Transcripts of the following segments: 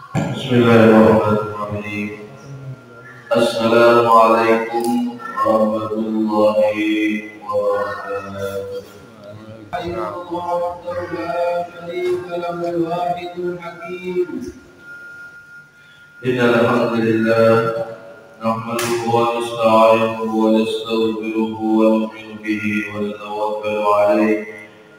Bismillahirrahmanirrahim. Assalamualaikum warahmatullahi wabarakatuh. الله وحده لا شريك له الواحد الحكيم. إن الحمد لله نحمده ونستعينه ونستغفره ونؤمن به ونتوكل عليه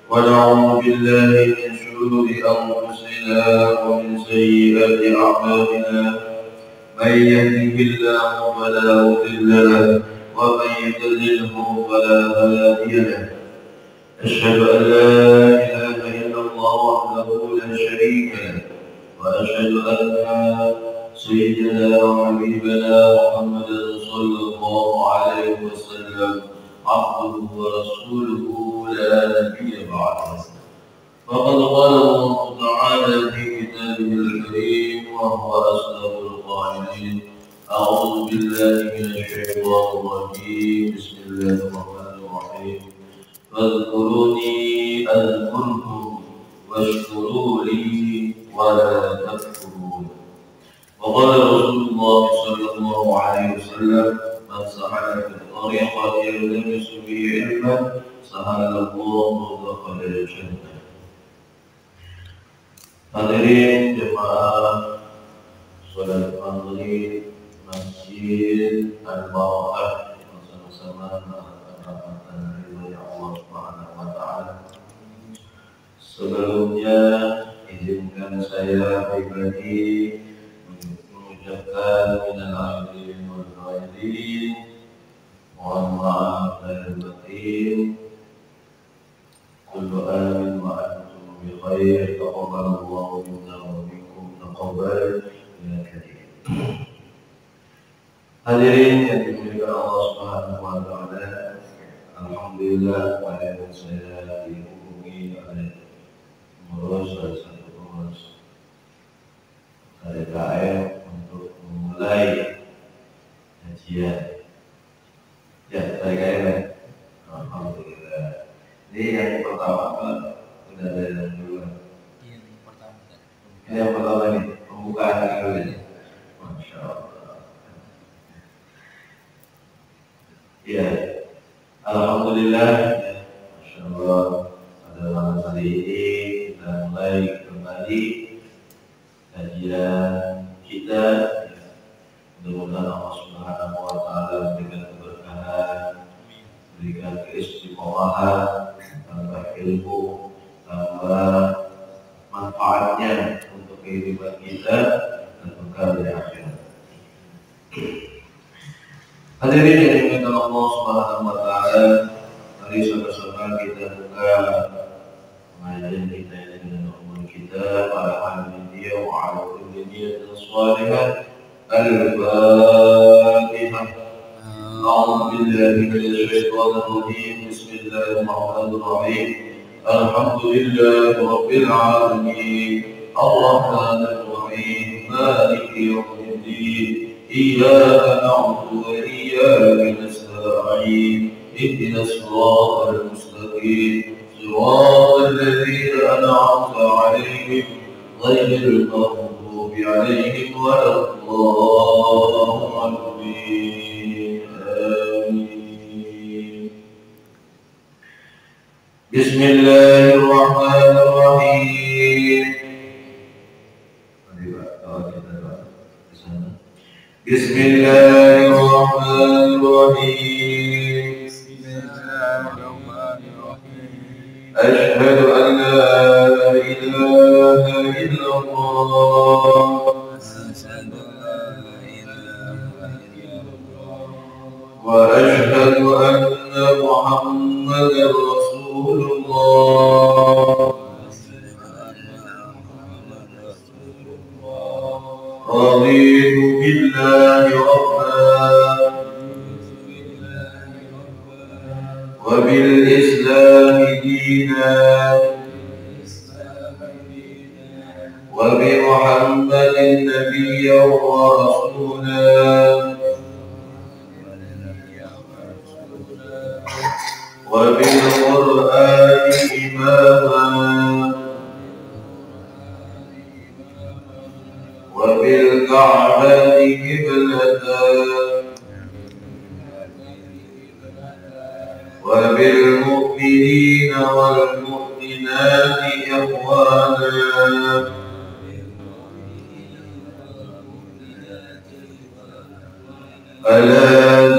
ونعوذ بالله من شرور أنفسنا ومن سيئات أعمالنا. من يهده الله فلا مضل له ومن يضلله فلا هادي له. أشهد أن لا إله إلا الله وحده لا شريك له وأشهد أن سيدنا وحبيبنا محمدا صلى الله عليه وسلم عبده ورسوله لا نبي بعده. فقد قال الله تعالى في كتابه الكريم وهو أصدق القائلين: أعوذ بالله من الشيطان الرجيم. بسم الله الرحمن الرحيم. فاذكروني أذكركم واشكروا لي ولا تكفرون. وقال رسول الله صلى الله عليه وسلم: من سلك في الطريق يلتمس به علما سهل الله دخل الجنة. Hadirin jemaah salat maghrib Masjid Al-Barakah yang sama-sama mengharapkan ridha Allah Subhanahu wa taala. Sebelumnya izinkan saya pribadi mengucapkan minal aidin wal faizin, mohon maaf lahir batin. Kullu amin wa antum bi khair. Taqabbalallahu minna wa minkum taqabbal ya karim. Hadirin yang dimuliakan Allah Subhanahu wa taala, alhamdulillah pada saya dihubungi oleh pengurus salah satu pengurus KDKM untuk memulai kajian. Ya, KDKM. Alhamdulillah. Ini yang pertama Pak, sudah ada yang duluan. Yang pertama. Ini yang pertama nih, pembukaan dulu ini. Masya Allah. Ya, alhamdulillah. Masya Allah. Pada malam hari ini kita mulai kembali kajian kita. Mudah-mudahan Allah Subhanahu wa taala memberikan keberkahan, berikan keistiqomahan, tambah ilmu, tambah manfaatnya untuk kehidupan kita dan bekal di akhirat. Hadirin yang dimuliakan Allah Subhanahu wa taala, mari sama-sama kita buka pengajian kita ini dengan umur kita para hadirin wa ala kulli niyatin shalihah. Al-Fatihah. أعوذ بالله من الشيطان الرجيم. بسم الله الرحمن الرحيم. الحمد لله رب العالمين الرحمن الرحيم مالك يوم الدين إياك نعبد وإياك نستعين اهدنا الصراط المستقيم صراط الذين أنعمت عليهم غير المغضوب عليهم ولا الضالين. بسم الله الرحمن الرحيم. بسم الله الرحمن الرحيم. أشهد أن لا إله إلا الله وأشهد أن محمدا رسول الله. رضيت بالله ربا وبالإسلام دينا وبمحمد نبيا ورسولا وبالقرآن إماما للكعبة قبلتان وبالمؤمنين والمؤمنات إخوانا على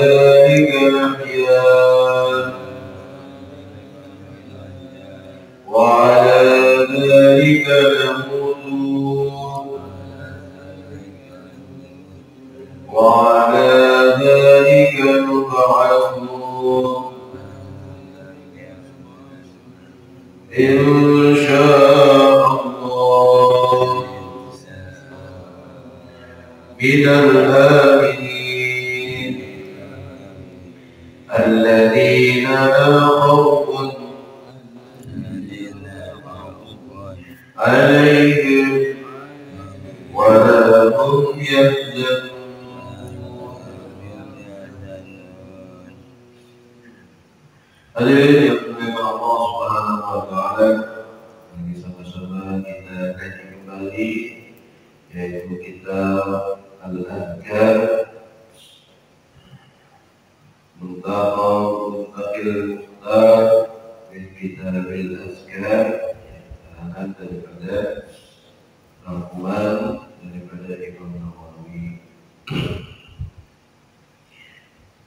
ذلك نحيا وعلى ذلك نموت وعلى ذلك نبعث إن شاء الله من الآمنين الذين لا خوف عليهم ولا هم يحزنون. Hadirin yang dimuliakan Allah Subhanahu wa taala, ini sama-sama kita kaji kembali yaitu kitab Al-Adhkar Muntaqil Mukhtar min Kitabil Azkar, karangan daripada rangkuman daripada Imam Nawawi.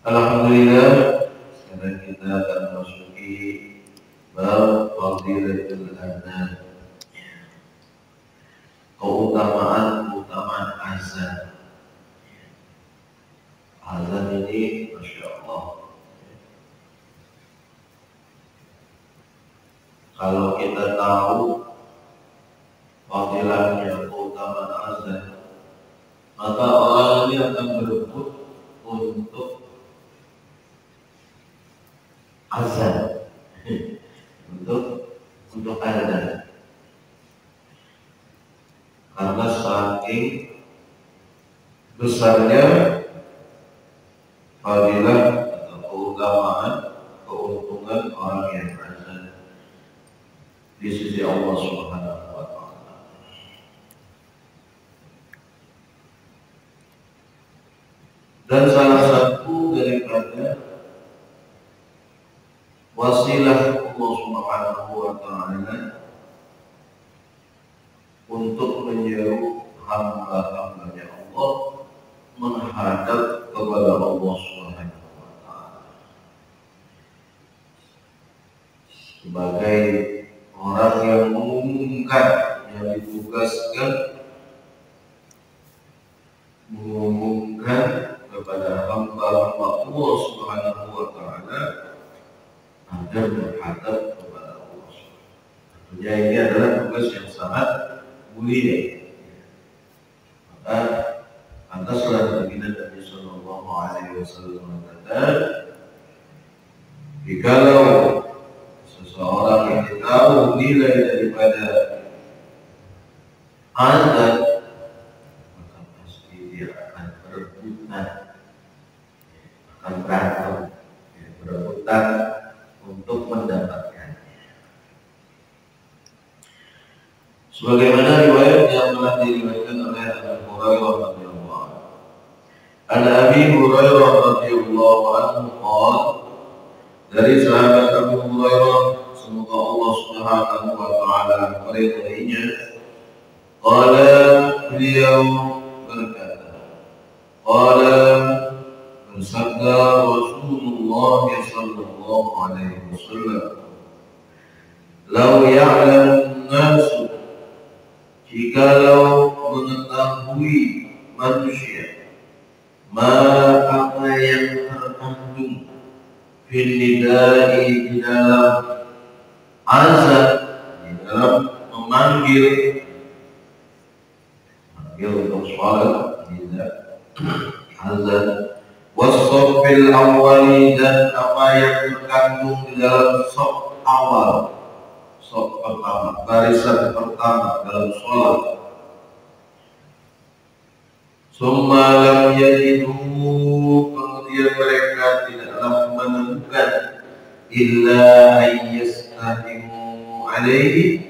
Alhamdulillah, sekarang kita akan masuki bab Fadilatul Adhan, keutamaan azan. Azan ini Masya Allah, kalau kita tahu fadilahnya, keutamaan azan, maka orang ini akan berebut untuk azan, untuk azan, karena saking besarnya fadilah atau keutamaan, keuntungan orang yang azan di sisi Allah Subhanahu wa taala. Dan salah satu daripada wasilah Allah Subhanahu wa taala untuk menyeru hamba-hambanya Allah menghadap kepada Allah Subhanahu wa taala sebagai orang yang mengumumkan, yang ditugaskan mengumumkan kepada hamba-hamba Allah Subhanahu wa taala agar menghadap kepada Allah. Tentunya ini adalah tugas yang sangat mulia. Maka pantaslah baginda Nabi Sallallahu Alaihi Wasallam mengatakan, jikalau seseorang yang tahu nilai daripada azan, maka pasti dia akan berebutan, akan berantem, berebutan untuk mendapatkannya. Sebagaimana riwayat yang telah diriwayatkan oleh Abu Hurairah radhiyallahu anhu. An Abi Hurairah radhiyallahu anhu qala, dari sahabat Abu Hurairah, semoga Allah Subhanahu wa taala meridainya, qala, beliau berkata, qala, bersabda Rasulullah sallallahu alaihi wasallam, "Lau ya'lamun nasu, jikalau mengetahui manusia, apa yang terkandung fil nidai, di dalam azan, di dalam memanggil untuk sholat, azan, wasofil awali, dan apa yang terkandung di dalam sof awal, sof pertama, barisan pertama dalam sholat. Summa lam yajidu, kemudian mereka tidaklah menemukan illa ayyastahimu alaihi,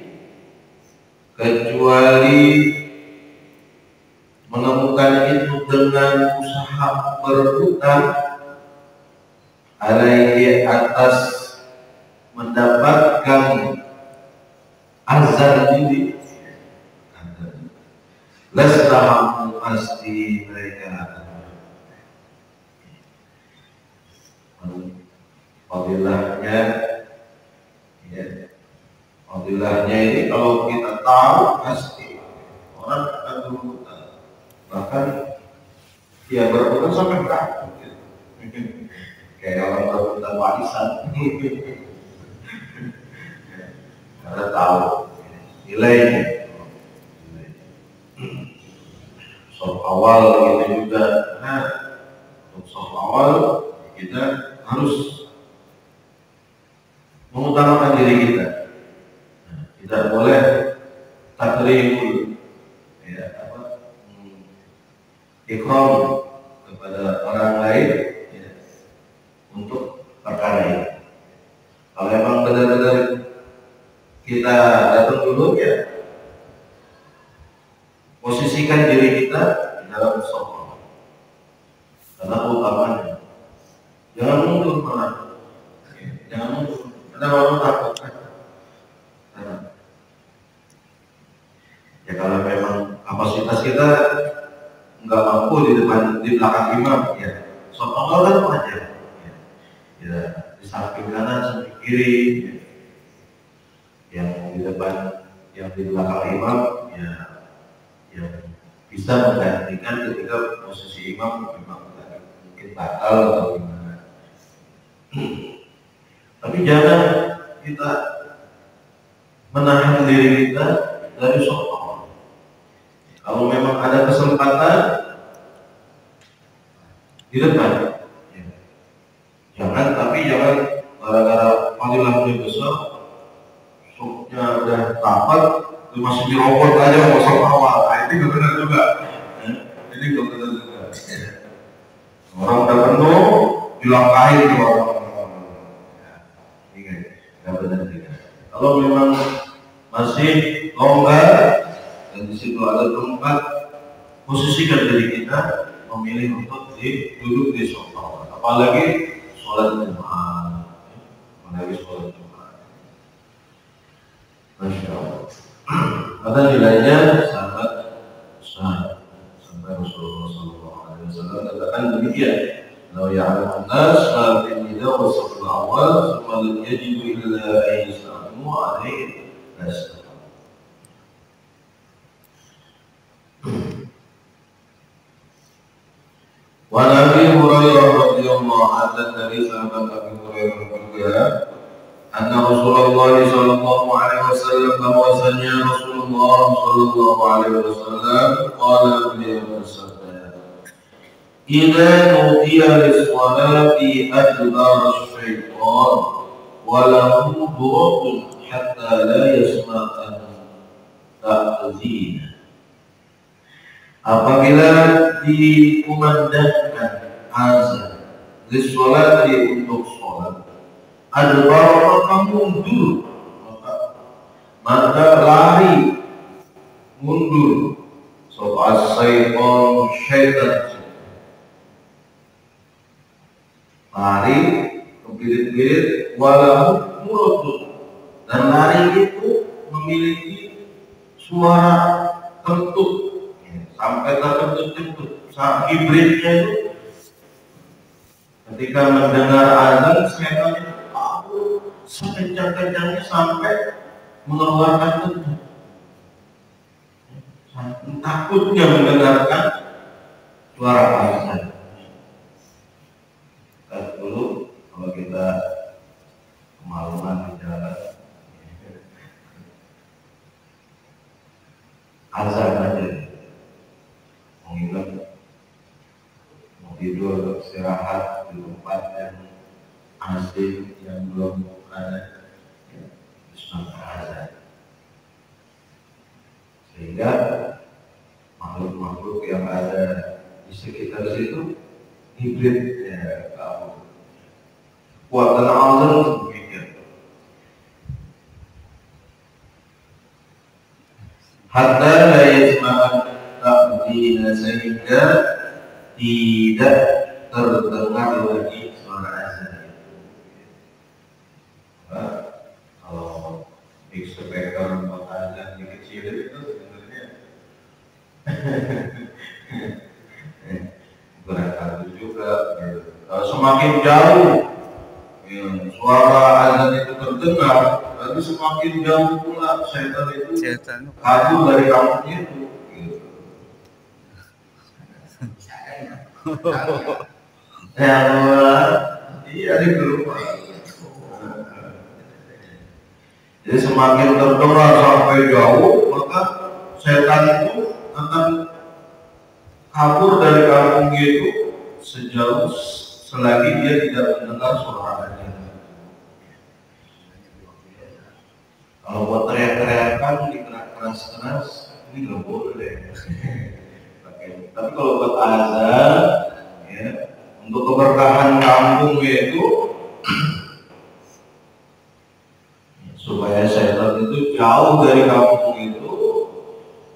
kecuali menemukan dengan usaha berebutan alaihi atas mendapatkan azan ini, lestaham pasti mereka fadilahnya, ya, fadilahnya ini kalau kita tahu pasti orang akan berebutan, bahkan dia berebutan sampai berakhir gitu. Kayak orang berebutan warisan karena tahu nilainya. Soal awal kita juga, untuk soal awal kita harus mengutamakan diri kita. Tidak boleh takrimul, ya, ikram kepada orang lain, ya, untuk perkara ini. Kalau memang benar-benar kita datang dulu, ya, posisikan diri kita di dalam sofa, karena utamanya jangan mundur malah, jangan mundur, karena orang takut kan. Ya kalau memang kapasitas kita nggak mampu di belakang imam, ya sofa kan aja, ya di samping kanan, samping kiri, ya. Yang di depan, yang di belakang imam, ya yang bisa menggantikan ketika posisi imam memang mungkin batal atau gimana. Tapi jangan kita menahan diri kita dari soal. Kalau memang ada kesempatan di depan, ya. Tapi jangan gara-gara fadilahnya besar, sopnya udah rapat, masih dirobot aja mau soal awal. Ini gak benar juga. Ini gak benar juga. Orang udah penuh, dilangkahin ke orang. Ini gak benar juga. Kalau memang masih longgar dan di situ ada tempat, posisikan diri kita memilih untuk duduk di sofa. Apalagi sholat Jumat. Masya Allah. Maka nilainya sangat besar. Sampai Rasulullah SAW katakan demikian. Lau ya'lamun nas ma fil nida wa safil awal thumma lam yajidu illa an yas'alu alaihi nas'al. Wa Nabi Hurairah radhiyallahu anhu dari sahabat Abu Hurairah juga, anna Rasulullah sallallahu alaihi wasallam bahwasanya Rasulullah sallallahu alaihi wasallam qala beliau bersabda, idza nudiya lis-salati adbara asy-syaitan wa lahu du'atun hatta la yasma'an ta'zina. Apabila dikumandangkan azan lis-salati untuk sholat, adbara maka mundur, maka lari mundur, soal syaitan lari kebirit-birit, walau mulut, dan lari itu memiliki suara kentut, sampai terkentut-kentut. Saat hibridnya itu ketika mendengar azan, syaitan itu sekencang-kencangnya sampai mengeluarkan kentut. Takutnya mendengarkan suara azan. Dulu kalau kita kemaluan di jalan, azan aja, mengingat mau tidur, istirahat di tempat yang asing, yang belum ada, sampai azan. Sehingga makhluk-makhluk yang ada di sekitar situ hibrid, ya, kamu kuatan azan demikian. Hatta la yasma'an ta'dina, sehingga tidak terdengar lagi suara azan itu. Kalau big speaker buat azan dikecilin itu sebenarnya berat juga. Semakin jauh suara azan itu terdengar, berarti semakin jauh pula setan itu kabur dari kampung itu. Iya itu. Jadi semakin terdengar sampai jauh, maka setan itu akan kabur dari kampung itu sejauh selagi dia tidak mendengar suara azan. Kalau buat teriak-teriakan di keras-keras ini nggak boleh. Tapi kalau buat azan, ya, untuk keberkahan kampung itu supaya setan itu jauh dari kampung itu,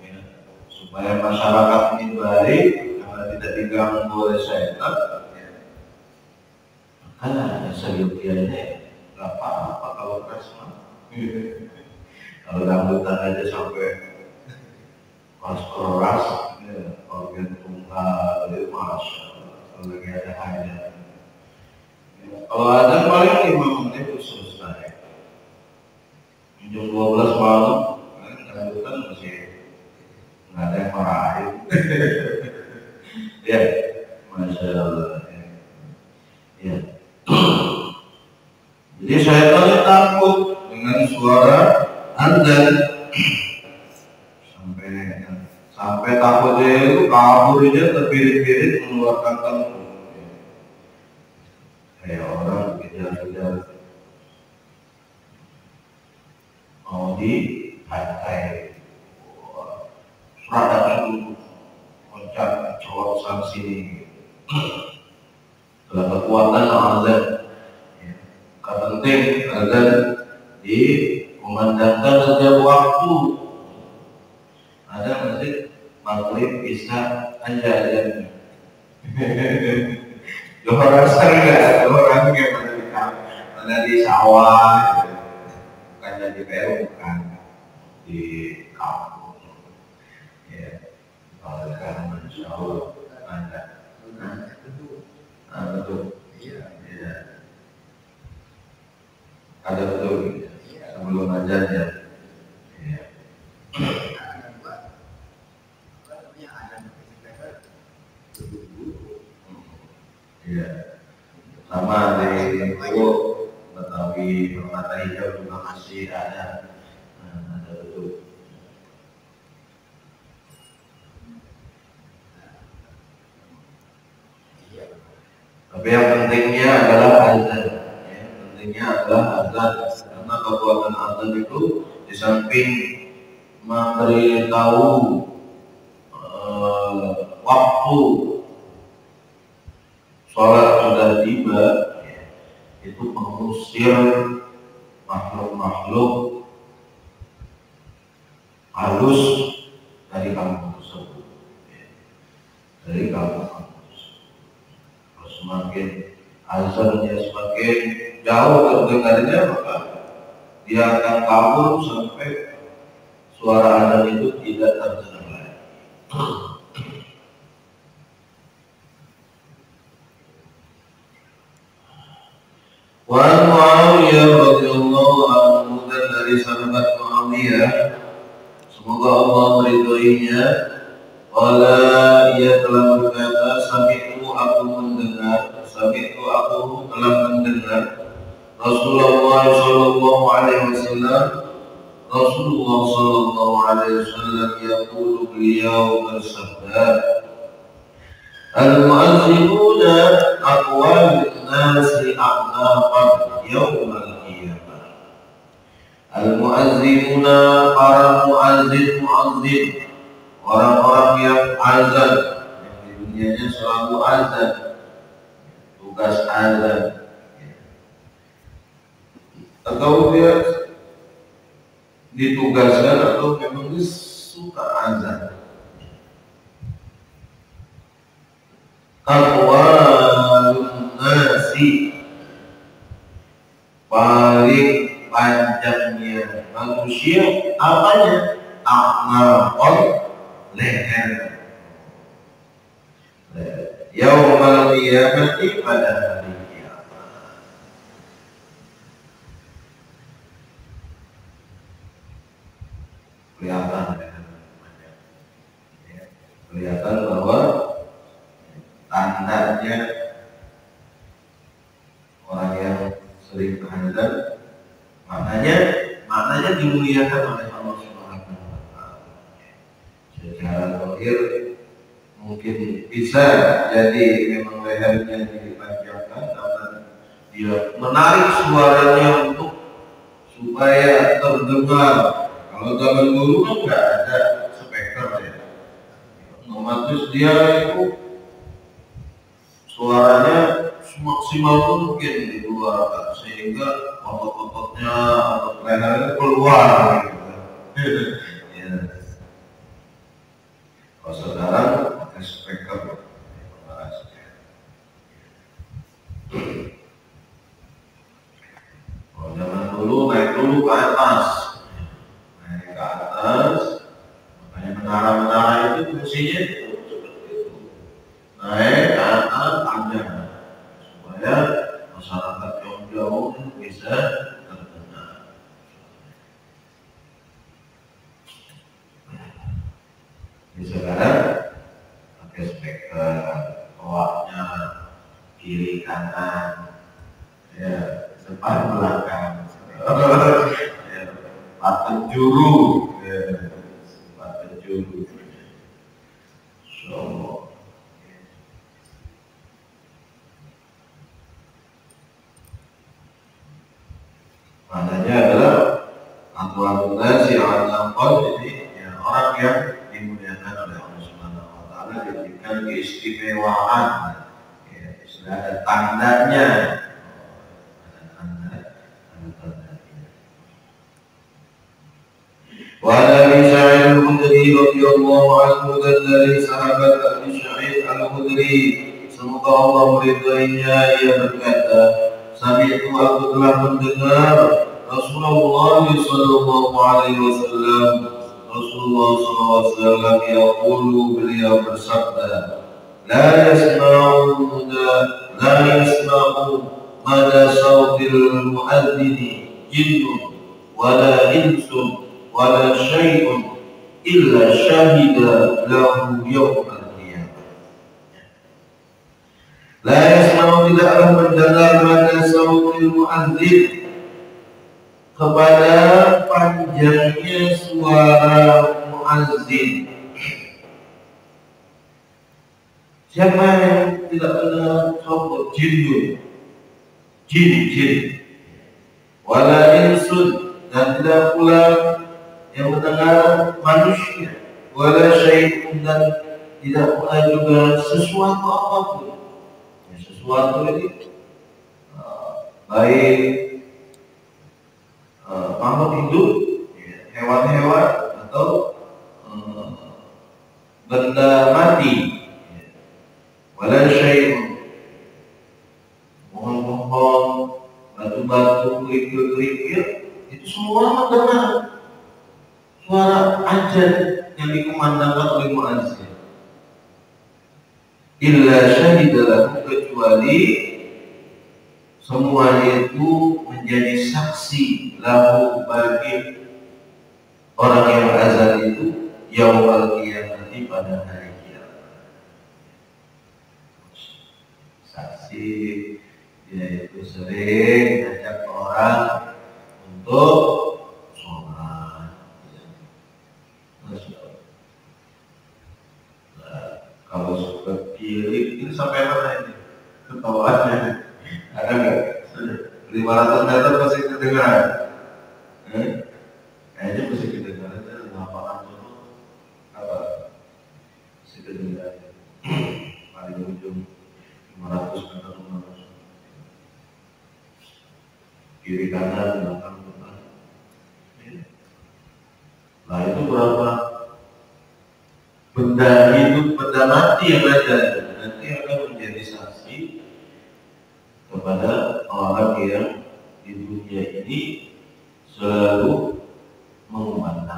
ya, supaya masyarakat ini baik, karena tidak diganggu oleh setan, ya, maka seyogianya nggak apa-apa kalau keras mah. Kalau dangdutan aja sampai keras, ya, organ tunggal itu masya Allah, kalau lagi ada hajat. Ya, kalau ada paling 5 menit itu selesai. Jam 12 malam, dangdutan masih nggak ada yang marahin. Ya, masya Allah. Ya. Jadi saya takut dengan suara azan sampai takutnya itu kabur aja terpirit-pirit mengeluarkan tanggung. Kayak orang kejar-kejar mau di pantai, serada dulu loncat cowok sana sini. Dalam kekuatan azan, gak penting azan dikumandangkan setiap waktu. Ada masjid maghrib bisa aja azan. Johor asar enggak, Johor asar kayak mana di sawah, bukan di Peru, bukan di kampung. Ya, kalau sekarang Masya Allah ada. Betul. Iya. Ada betul. Sebelum azan ya. Iya. Iya. Sama di Pulau Betawi Permata Hijau juga masih ada. Ada betul. Tapi yang pentingnya adalah azan. Ya, pentingnya adalah azan. Karena kekuatan azan itu di samping memberitahu waktu sholat sudah tiba, ya, itu mengusir makhluk-makhluk halus dari kampung tersebut. Ya, dari kampung. Semakin azannya semakin jauh terdengarnya, maka dia akan kabur sampai suara azan itu tidak terdengar lagi. Wa Muawiyah radhiyallahu anhu, dan dari sahabat Muawiyah, semoga Allah meridhoinya, qala, ia telah berkata, sami'tu, aku telah mendengar Rasulullah sallallahu alaihi wasallam yaqulu, beliau bersabda, al-mu'azzinuna aqwalun nasi a'naqan yaumal qiyamah. Al-mu'azzinuna, para mu'azzin, orang-orang yang azan, yang di dunianya selalu azan, tugas azan, atau dia ditugaskan atau memang dia suka azan. apanya? Amal leher. Yaumal qiyamati, pada hari kiamat. Kelihatan ya. Kelihatan bahwa tandanya orang yang sering berhadas, maknanya dimuliakan oleh Allah Subhanahu wa Ta'ala. Secara zahir mungkin bisa jadi memang lehernya dipanjangkan karena dia menarik suaranya untuk supaya terdengar. Kalau zaman dulu kan nggak ada speaker ya, otomatis dia itu suaranya semaksimal mungkin dikeluarkan sehingga otot-ototnya atau lehernya keluar gitu. Ya. Kalau sekarang pakai speaker, kalau zaman dulu naik dulu ke atas, makanya menara-menara itu fungsinya seperti itu, naik ke atas panjang supaya masyarakat jauh-jauh bisa terdengar. Di sekarang pakai speaker, bawahnya kiri kanan, ya depan belakang, ya, penjuru, ya, penjuru. So, maknanya adalah aturan si al-Anqal ini ya, orang yang dimuliakan oleh Allah Subhanahu wa Ta'ala, diberikan keistimewaan, ya, sudah ada tandanya. Wa Abi Sa'id al-Khudri radhiyallahu anhu, dan dari sahabat Abi Sa'id al-Khudri, semoga Allah meridainya, ia berkata, sami'tu, aku telah mendengar Rasulullah sallallahu alaihi wasallam, Rasulullah sallallahu alaihi wasallam yaqulu, beliau bersabda, la yasma'u mada sautil muadzini jinnun wala insun wala syai'un illa syahida lahu yawmal qiyamah. La yasma'u, tidaklah mendengar mada sautil muadzin, kepada panjangnya suara muazzin. Siapa yang tidak mendengar suara jin, wala insun, dan tidak pula yang mendengar manusia, wala syai'un, dan tidak pula juga sesuatu apapun. Ya, sesuatu ini baik makhluk hidup, ya, hewan-hewan atau benda mati, ya. Wala syai'un, pohon-pohon, batu-batu, kerikil-kerikil, itu semua mendengar suara azan yang dikumandangkan oleh muazzin. Illa syahidalahu, kecuali semuanya itu menjadi saksi lahu, bagi orang yang azan itu, yaumul qiyamah, pada hari kiamat. Saksi yaitu sering ngajak orang untuk sholat. Kalau seperti ini sampai mana ini ketawaannya? Ada nggak? 500 meter masih kedengaran? Kayaknya masih kedengaran. Lapangan itu apa? Masih kedengaran. Paling ujung 500 meter, 500. Kiri kanan, belakang depan. Nah itu berapa benda hidup, benda mati yang ada, nanti akan menjadi saksi kepada orang yang di dunia ini selalu mengumandangkan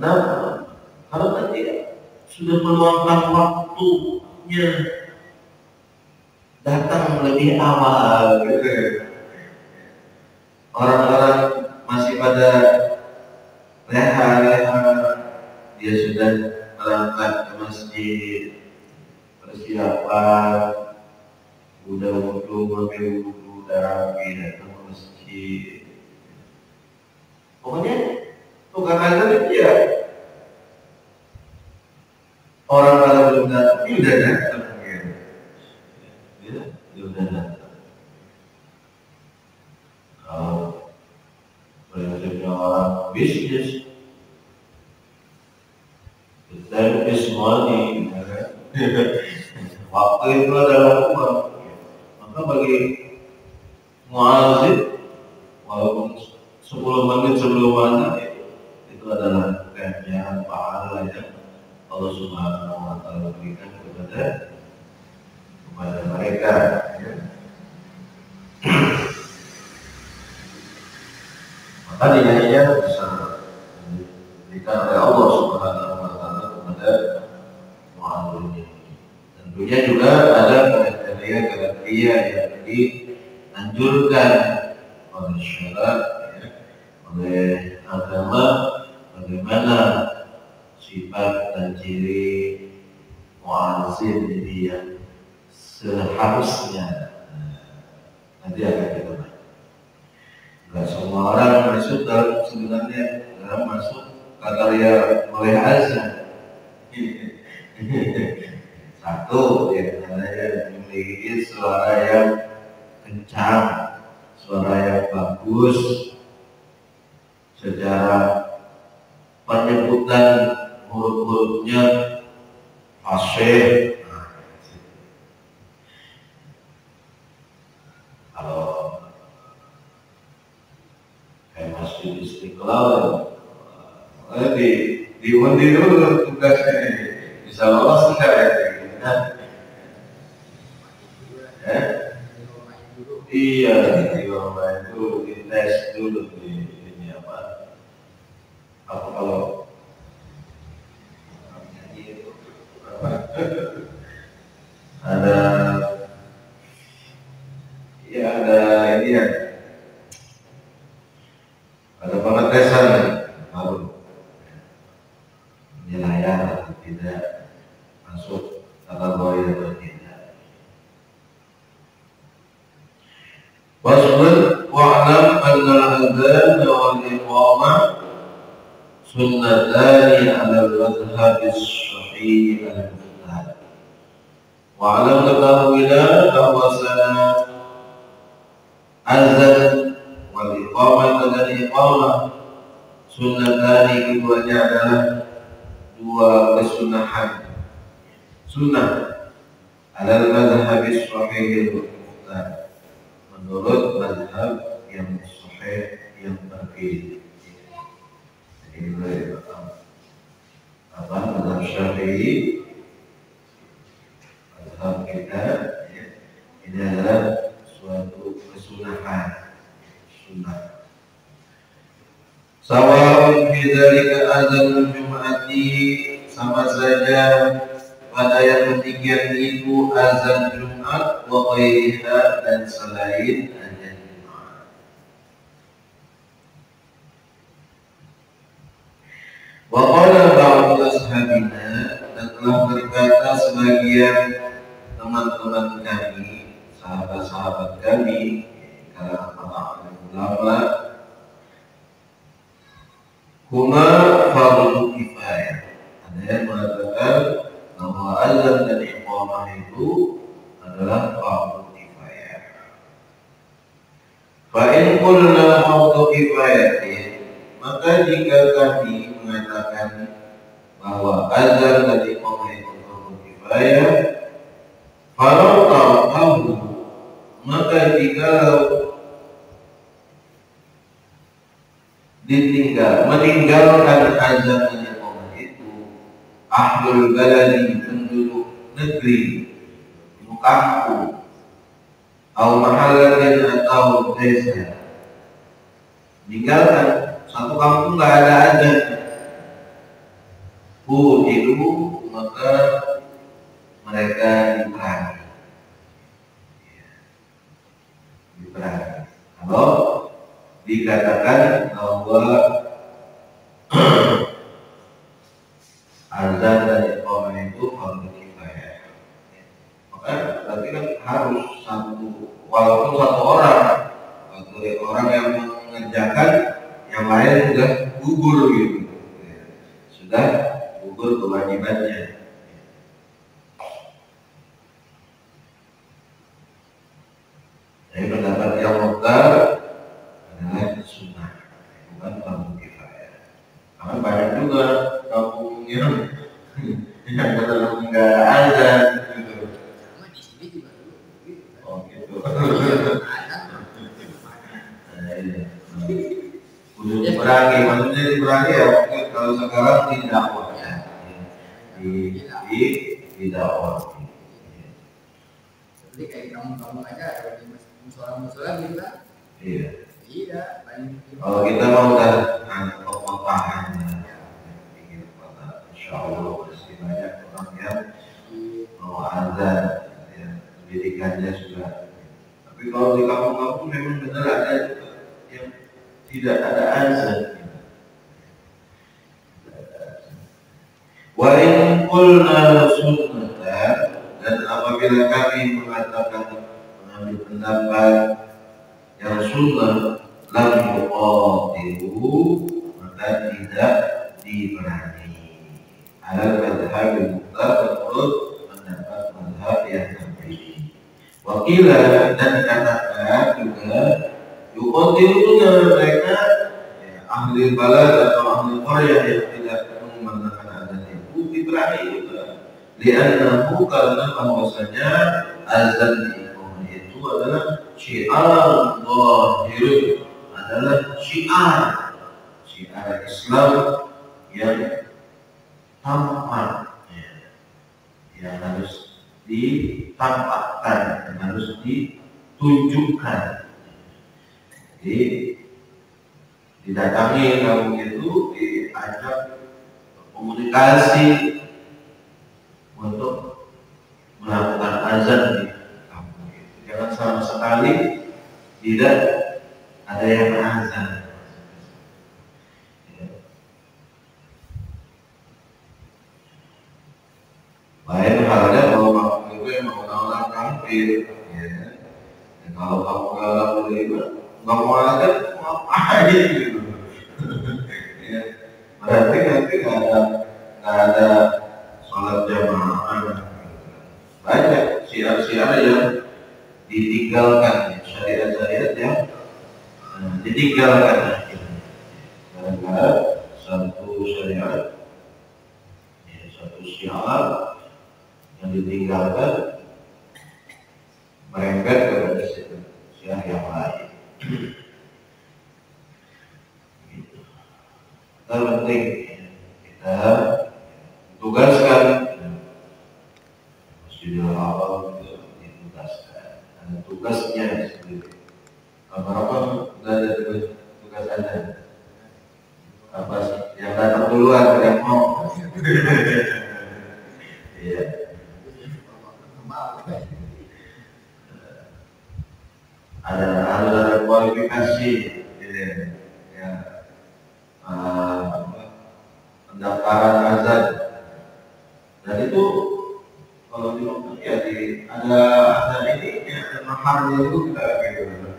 Kenapa? Karena dia sudah meluangkan waktunya datang lebih awal. Orang-orang masih pada leha-leha, dia sudah berangkat ke masjid, persiapan, udah wudhu, ngambil wudhu, rapi, datang ke masjid. Pokoknya tukang azan dia orang kalau belum datang, dia udah datang. Dia udah datang. Kalau prinsipnya orang bisnis, time is money. Waktu itu adalah uang. Maka bagi muazzin, walaupun 10 menit sebelum azan itu adalah ganjaran pahala yang Allah Subhanahu wa Ta'ala berikan kepada mereka. Maka nilainya bisa diberikan oleh Allah Subhanahu wa Ta'ala kepada mu'adzin. Tentunya juga ada kriteria yang dianjurkan oleh syariat, oleh agama, bagaimana sifat dan ciri mu'adzin jadi yang seharusnya. Nanti akan kita bahas. Enggak semua orang masuk dalam sebenarnya dalam masuk kriteria oleh azan. Satu, ya namanya memiliki suara yang kencang, suara yang bagus, secara penyebutan huruf-hurufnya fasih. Kalau kayak Masjid Istiqlal, diundi dulu tugasnya, bisa lolos enggak ya? Iya, itu dites dulu di ini apa kalau ada ini ya, ada pengetesan baru penilaian atau tidak masuk kategori atau tidak. Wasbir wa'lam anna al-adhan wal iqamah sunnatani 'ala al-madhhab as-sahih al-muqtad. Wa'lam ketahuilah bahwasana azan wal iqamah dan iqamah sunnatani keduanya adalah dua kesunahan, sunnah 'ala al-madhhab as-sahih al-muqtad, menurut mazhab yang sahih yang terpilih. Jadi mazhab Syafi'i, mazhab kita ya, ini adalah suatu kesunahan, sunnah. Sawa'un fi dzalika azanul jum'ati, sama saja pada yang ketiga itu azan Jumat wa ghairiha dan selain azan Jumat. Wa qala ba'du ashabina, dan telah berkata sebagian teman-teman kami, sahabat-sahabat kami, kalangan para ulama, huma fardu kifayah. Ada yang mengatakan bahwa azan dan iqamah itu adalah fardu kifayah. Fa in qulna fardu kifayatin, maka jika kami mengatakan bahwa azan dan iqamah itu fardu kifayah, falau ta'ahu, maka jikalau meninggalkan azan dan iqamah itu ahlul baladi, penduduk negeri, kampung, atau mahalan atau desa, meninggalkan satu kampung nggak ada azan, qutilu, maka mereka diperangi. Kalau dikatakan bahwa azan dan iqamah itu fardu kifayah, maka berarti kan harus walaupun satu orang yang mengerjakan, yang lain sudah gugur gitu, sudah gugur kewajibannya. Jadi pendapat yang mukhtar adalah sunnah, bukan fardu kifayah. Karena banyak juga kampung yang kadang nggak ada gitu. Sama di sini juga gitu. Oh gitu. Kudu dikurangi, maksudnya dikurangi ya. Mungkin kalau sekarang tidak ya, tidak. Jadi kayak kamu aja ada di musola gitu kan? Iya. Iya, paling. Kalau kita mau udah kekotaan, ingin kota, insya Allah pasti banyak orang yang mau azan, ya, pendidikannya sudah. Tapi kalau di kampung-kampung memang benar ada juga yang tidak ada azan. Wa in qulna sunnatan, dan apabila kami mengatakan mengambil pendapat yang sunnah lam yuqatilu, maka tidak diperangi. Al-madhhab al-muqtar, menurut pendapat madhab yang terpilih. Wakila, dan katakan juga yuqatiluna, mereka ahli balad atau ahli qaryah yang tidak menggunakan azan itu diperangi juga. Li'annahu, karena bahwasanya azan itu adalah syiar zahir, adalah syiar Islam yang tampak, yang harus ditampakkan, yang harus ditunjukkan. Jadi didatangi kamu itu, diajak komunikasi untuk melakukan azan di kampung itu. Jangan sama sekali tidak ada yang azan. Lain halnya kalau kamu itu yang orang kafir, ya. Dan kalau kamu nggak boleh nggak mau azan, ngapain gitu? Ya. Berarti nanti nggak ada sholat jamaah. Banyak syiar-syiar yang ditinggalkan, syariat-syariat yang ditinggalkan akhirnya. Karena satu syariat, satu syiar yang ditinggalkan merembet kepada syiar yang lain. Kita penting kita tugaskan Masjidil Haram juga ditugaskan, ada tugasnya sendiri. Apa nggak ada tugas ada? Apa sih yang datang duluan yang mau? Iya. Ada kualifikasi, ya, pendaftaran azan, dan itu kalau di ya ada ini ya, ada maharnya itu kita gitu.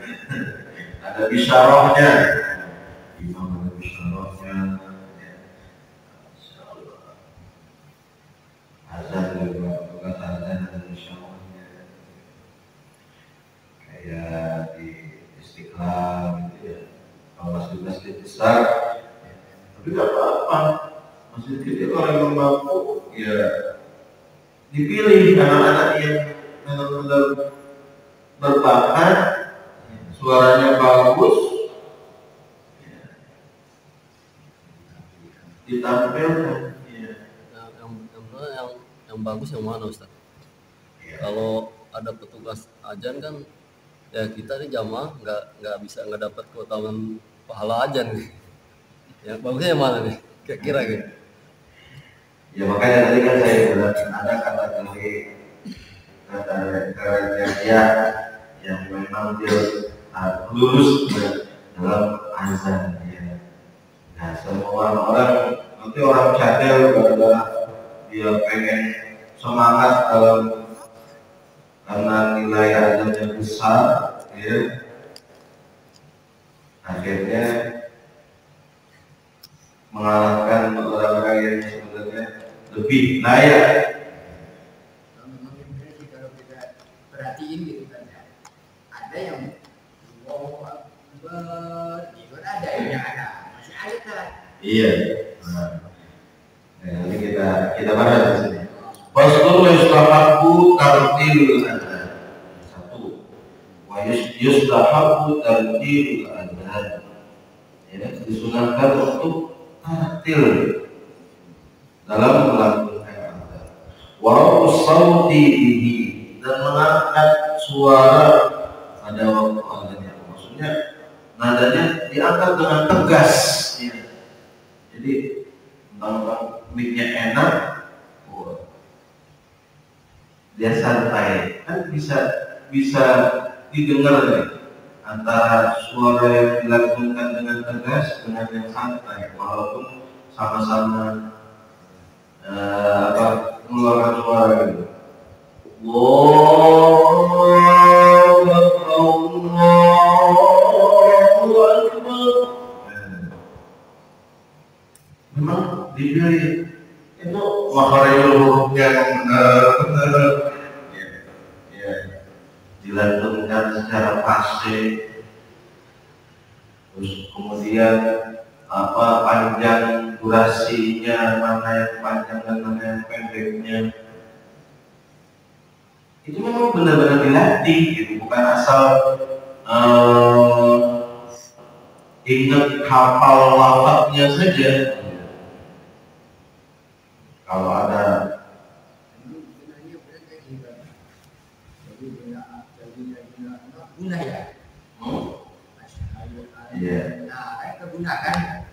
Ada bisyarahnya, imam ada bisyarahnya, ya. Azan juga, tugas azan ada bisyarahnya, kayak di Istiqlal gitu ya. Kalau masjid-masjid besar, ya. Tapi nggak apa-apa, masjid kecil kalau yang mampu ya dipilih anak-anak yang benar-benar berbakat, suaranya bagus, ditampilkan. Yang bagus yang mana Ustaz? Ya. Kalau ada petugas ajan kan ya kita di jamaah nggak bisa nggak dapat keutamaan pahala ajan nih. Ya bagusnya yang mana nih? Kira-kira gitu. Ya makanya tadi kan saya bilang ada kata-kata yang memang dia lurus dalam azan ya. Nah semua orang nanti orang cadel gara-gara dia pengen semangat dalam karena nilai azannya besar ya, akhirnya mengalahkan orang-orang yang sebenarnya lebih layak. Memang benar sih kalau kita perhatiin gitu kan ya. Ada yang wow itu kan ada yang ada masih ada kan. Iya. Nah, ini kita bahas di sini. Fasdul yustahabbu tartilul adzan. Satu. Wa yustahabbu tartilul adzan. Ya, disunahkan untuk tartil dalam melakukan adzan. Wa raf'us sauti bihi, dan mengangkat suara pada waktu adzan. Maksudnya nadanya diangkat dengan tegas. Ya. Jadi tentang mic-nya enak, dia santai, kan bisa didengar nih antara suara yang dilakukan dengan tegas dengan yang santai, walaupun sama-sama mengeluarkan suara gitu. Allahu Akbar. Memang dipilih itu makharajul hurufnya yang benar, ya, dilantunkan secara pasti, terus kemudian panjang durasinya, mana yang panjang dan mana yang pendeknya, itu memang benar-benar dilatih gitu, bukan asal ingat hafal lafaznya saja. Kalau ada Sebenarnya benar kayak gitu. Jadi guna ya. Iya. Nah, kan kegunakan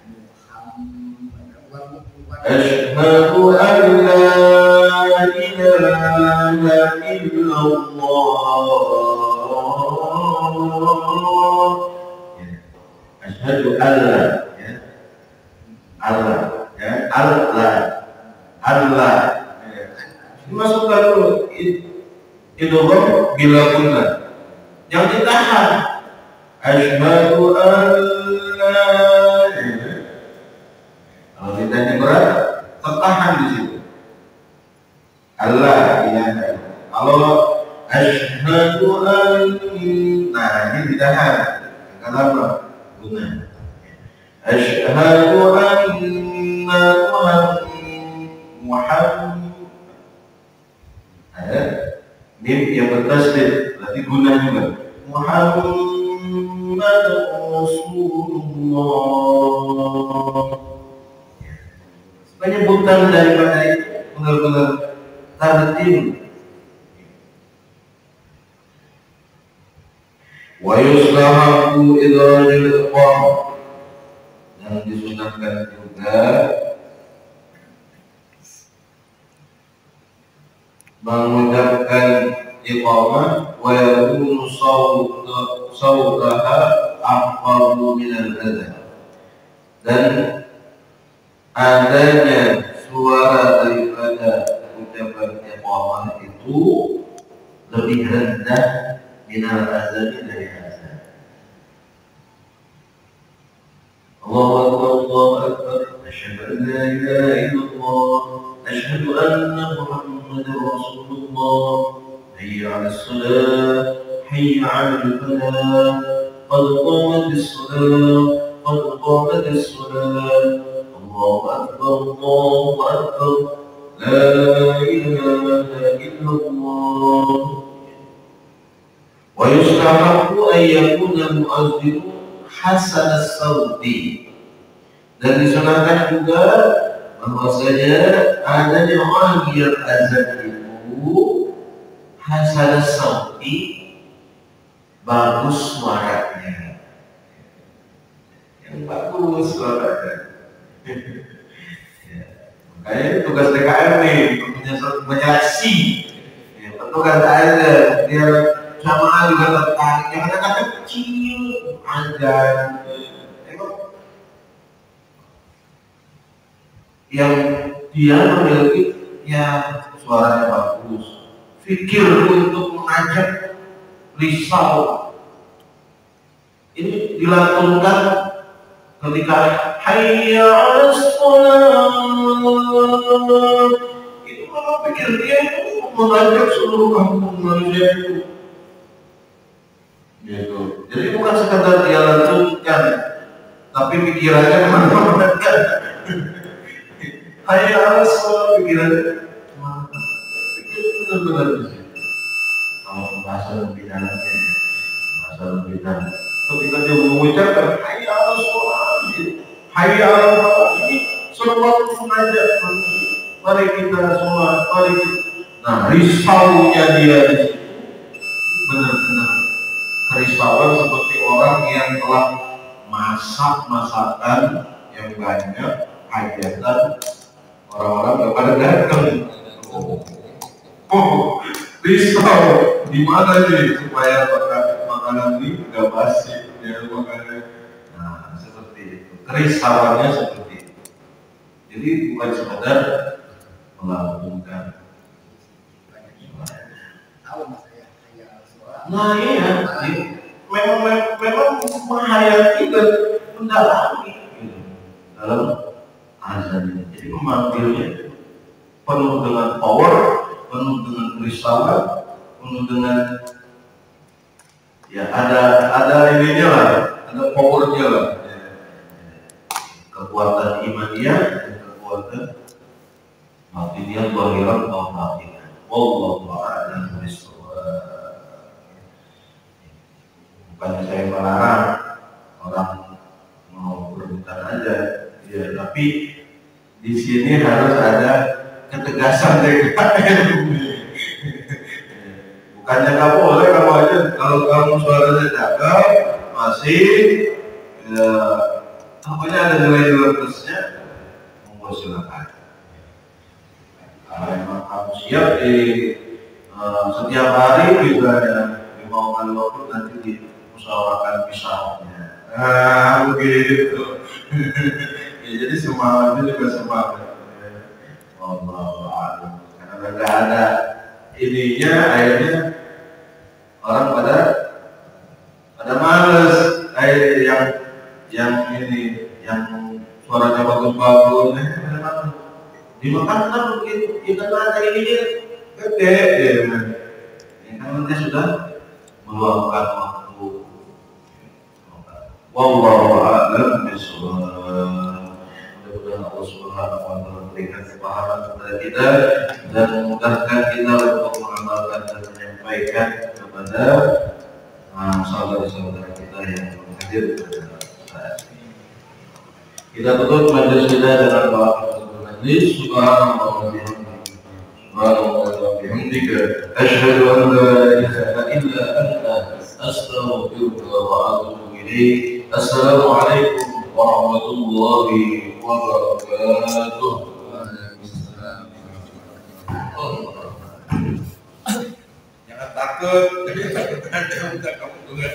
Asyhadu an la ilaha illallah. Asyhadu an la, ya. Allah, ya. Allah. Dimasukkan dulu idgham bila guna. Yang ditahan. Asyhadu an la. Kalau ditanya berat, tertahan di situ. Allah ilaha. Kalau asyhadu an, nah ini ditahan. Kenapa? Guna. Asyhadu anna Muhammad. Mim yang bertasdid, berarti guna juga. Muhammad Rasulullah. Penyebutan daripada itu benar-benar tartil. Wa yustahabbu idranil iqam, dan disunahkan juga mengucapkan iqamah wa yakunu sawtaha afdalu minal adzan, dan adanya suara daripada ucapan iqamah itu lebih rendah minal adzan, dari azan. Allahu Akbar, Allahu Akbar, asyhadu an la ilaha illallah, asyhadu anna Muhammadar Rasulullah, hayya 'alas shalah, hayya 'alal falah, qad qamatis shalah, qad qamatis shalah, Allahu Akbar, Allahu Akbar, la ilaha illallah. Wa yustahabbu an yakuna al-mu'adhdhin hasan as-sauti, dan disunahkan juga bahwasanya adanya orang yang azan itu hasan as-sauti, bagus suaranya, yang bagus suaranya. Ya. Kayaknya tugas TKM nih, menyeleksi. Ya, petugas aja, dia sama juga tertarik. Yang anak kecil, ajar. Yang dia memiliki ya suaranya bagus, fikir untuk mengajak risau. Ini dilantunkan ketika hayya 'alas shalah. Itu kalau pikir dia itu mengajak seluruh kampung manusia itu. Gitu. Jadi bukan sekadar dia lantunkan, tapi pikirannya kemana-mana. Hayya 'alas shalah, pikirannya kemana-mana. Itu benar-benar kalau bahasa lebih dalamnya, bahasa lebih dalam. Ketika dia mengucapkan hayya 'alas shalah, hayya 'alal falah, ini sesuatu mengajak manusia. Mari kita sholat, mari kita. Nah, risaunya dia di situ benar-benar kerisauan seperti orang yang telah masak masakan yang banyak, hajatan orang-orang kepada datang. Risau di mana nih supaya makanan ini nggak basi, ya makanan. Nah, seperti itu. Kerisauannya seperti itu. Jadi bukan sekedar melakukan. Tahu mas ya suara. Nah iya, memang menghayati dan mendalami gitu, dalam azan. Jadi memanggilnya penuh dengan power, penuh dengan kerisauan, penuh dengan ya ada ininya lah, ada powernya lah, kekuatan imaniyah dan kekuatan batiniyah, zahiran atau batinan. Wallahu a'lam bishawab. Bukan saya melarang orang mau berebutan aja, ya, tapi di sini harus ada ketegasan DKM. Bukannya kamu boleh, kamu aja kalau kamu suaranya cakep masih ya, pokoknya ada nilai plusnya, monggo silakan. Kalau memang kamu siap di setiap hari juga ada 5 kali waktu nanti dimusyawarahkan pisahnya. Nah begitu. Ya, jadi semangatnya juga semangat. Allah, karena nggak ada ininya, akhirnya orang pada males. Yang ini, yang suaranya bagus-bagus, dimakan kan begitu. Kita ada ininya gede, ya kan dia sudah meluangkan waktu. Wallahu a'lam bishawab. Mudah-mudahan Allah Subhanahu wa taala memberikan kepahaman kepada kita dan memudahkan kita untuk mengamalkan dan menyampaikan kepada saudara-saudara kita yang hadir pada saat ini. Kita tutup majelis kita dengan doa kafaratul majlis. Subhanallah wa bihamdihi, subhanallah wa bihamdika, asyhadu an la ilaha illa anta, astaghfiruka wa atubu ilaik. Assalamualaikum warahmatullahi wabarakatuh. Jangan takut, kamu juga